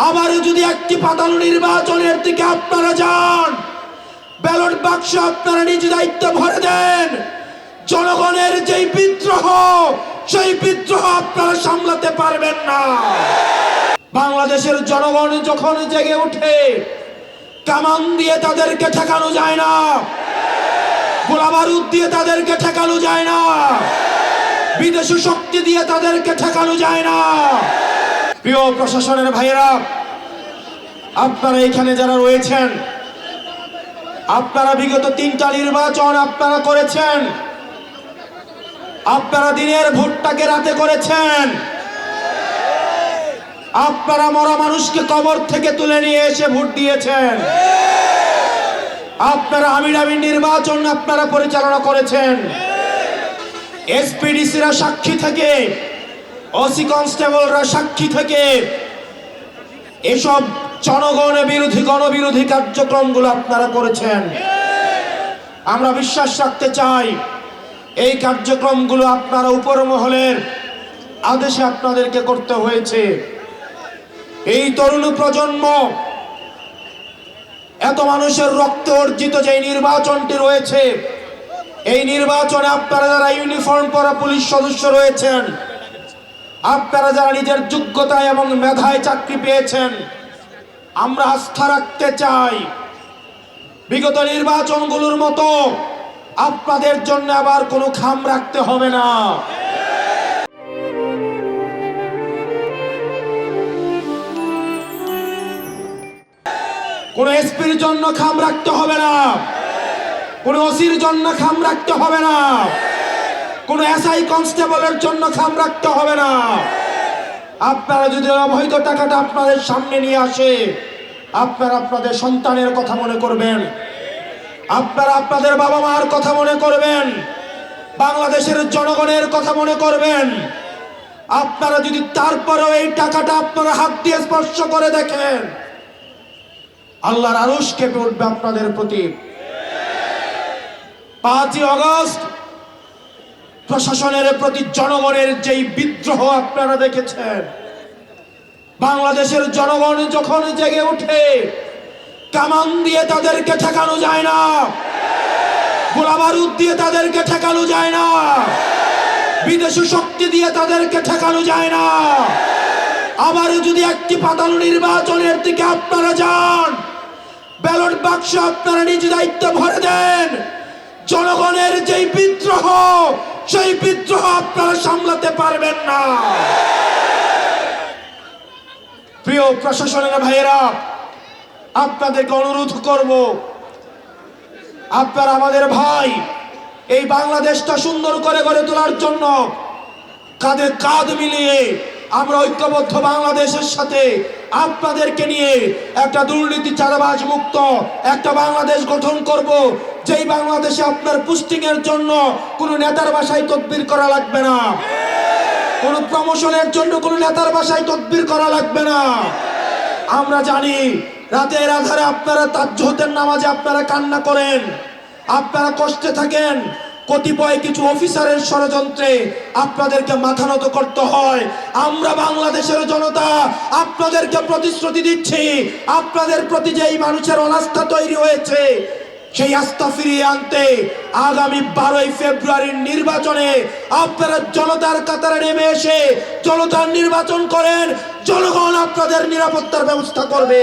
আবার যদি একটি পাতানো নির্বাচনের দিকে আপনারা যান, ব্যালট বাক্স আপনারা নিজ দায়িত্বে ভরে দেন, জনগণের যেই বিদ্রোহ, সেই বিদ্রোহ আপনারা সামলাতে পারবেন না। বাংলাদেশের জনগণ যখন জেগে ওঠে, কামান দিয়ে তাদেরকে ঠেকানো যায় না, গোলাবারুদ দিয়ে তাদেরকে ঠেকানো যায় না, বিদেশি শক্তি দিয়ে তাদেরকে ঠেকানো যায় না। প্রিয় প্রশাসনের ভাইয়েরা, আপনারা এখানে যারা রয়েছেন, আপনারা বিগত 3টা নির্বাচন আপনারা করেছেন। আপনারা দিনের ভোটটাকে রাতে করেছেন। আপনারা মরা মানুষকে কবর থেকে তুলে নিয়ে এসে ভোট দিয়েছেন। আপনারা আমিরামির নির্বাচন আপনারা পরিচালনা করেছেন। এসপিডিসিরা সাক্ষী থেকে, ওসি কনস্টেবলরা সাক্ষী থেকে এসব জনগণ বিরোধী গণবিরোধী কার্যক্রমগুলো আপনারা করেছেন। আমরা বিশ্বাস রাখতে চাই এই কার্যক্রমগুলো আপনারা উপর মহলের আদেশে আপনাদেরকে করতে হয়েছে। এই তরুণ প্রজন্ম, এত মানুষের রক্তে অর্জিত যে নির্বাচনটি রয়েছে, এই নির্বাচনে আপনারা যারা ইউনিফর্ম পরা পুলিশ সদস্য রয়েছেন, আপনারা যারা নিজের যোগ্যতায় এবং মেধায় চাকরি পেয়েছেন, আমরা আস্থা রাখতে চাই বিগত নির্বাচনগুলোর মতো আপনাদের জন্য আবার কোনো খাম রাখতে হবে না। কোন এসপির জন্য খাম রাখতে হবে না, কোন ওসির জন্য খাম রাখতে হবে না, কোন এসআই কনস্টেবলের জন্য খাম রাখতে হবে না। আপনারা যদি অবৈধ টাকাটা আপনাদের সামনে নিয়ে আসে, আপনারা আপনাদের সন্তানের কথা মনে করবেন, আপনারা আপনাদের বাবা মার কথা মনে করবেন, বাংলাদেশের জনগণের কথা মনে করবেন। আপনারা যদি তারপরেও এই টাকাটা আপনারা হাত দিয়ে স্পর্শ করে দেখেন, আল্লাহর আরশ কেঁপে উঠবে আপনাদের প্রতি। 5ই আগস্ট প্রশাসনের প্রতি জনগণের যেই বিদ্রোহ আপনারা দেখেছেন, বাংলাদেশের জনগণ যখন জেগে ওঠে, কামান দিয়ে তাদেরকে ঠেকানো যায় না, গোলাবারুদ দিয়ে তাদেরকে ঠেকানো যায় না, বিদেশি শক্তি দিয়ে তাদেরকে ঠেকানো যায় না। আবার যদি একটি পাতানো নির্বাচনের দিকে আপনারা যান, ব্যালট বাক্স আপনারা নিজ দায়িত্বে ভরে দেন, জনগণের যেই বিদ্রোহ, সেই বিদ্রোহ আপনারা সামলাতে পারবেন না। প্রিয় প্রশাসনের ভাইয়েরা, আপনাদেরকে অনুরোধ করব, আপনারা আমাদের ভাই, এই বাংলাদেশটা সুন্দর করে গড়ে তোলার জন্য কাঁধে কাঁধ মিলিয়ে আমরা ঐক্যবদ্ধ বাংলাদেশের সাথে আপনাদেরকে নিয়ে একটা দুর্নীতি চাঁদাবাজ মুক্ত একটা বাংলাদেশ গঠন করব, যেই বাংলাদেশে আপনার পোস্টিং এর জন্য কোনো নেতার বাসায় তদবির করা লাগবে না, কোনো প্রমোশনের জন্য কোনো নেতার বাসায় তদবির করা লাগবে না। আমরা জানি রাতের আধারে আপনারা তাজ্জুদের নামাজে আপনারা কান্না করেন, আপনারা কষ্টে থাকেন, কতিপয় কিছু অফিসারের ষড়যন্ত্রে আপনাদেরকে মাথা নত করতে হয়। আমরা বাংলাদেশের জনতা আপনাদেরকে প্রতিশ্রুতি দিচ্ছি, আপনাদের প্রতি যেই মানুষের অনাস্থা তৈরি হয়েছে, সেই আস্থা ফিরিয়ে আনতে আগামী 12ই ফেব্রুয়ারির নির্বাচনে আপনারা জনতার কাতারে নেমে এসে জনতার নির্বাচন করেন, জনগণ আপনাদের নিরাপত্তার ব্যবস্থা করবে।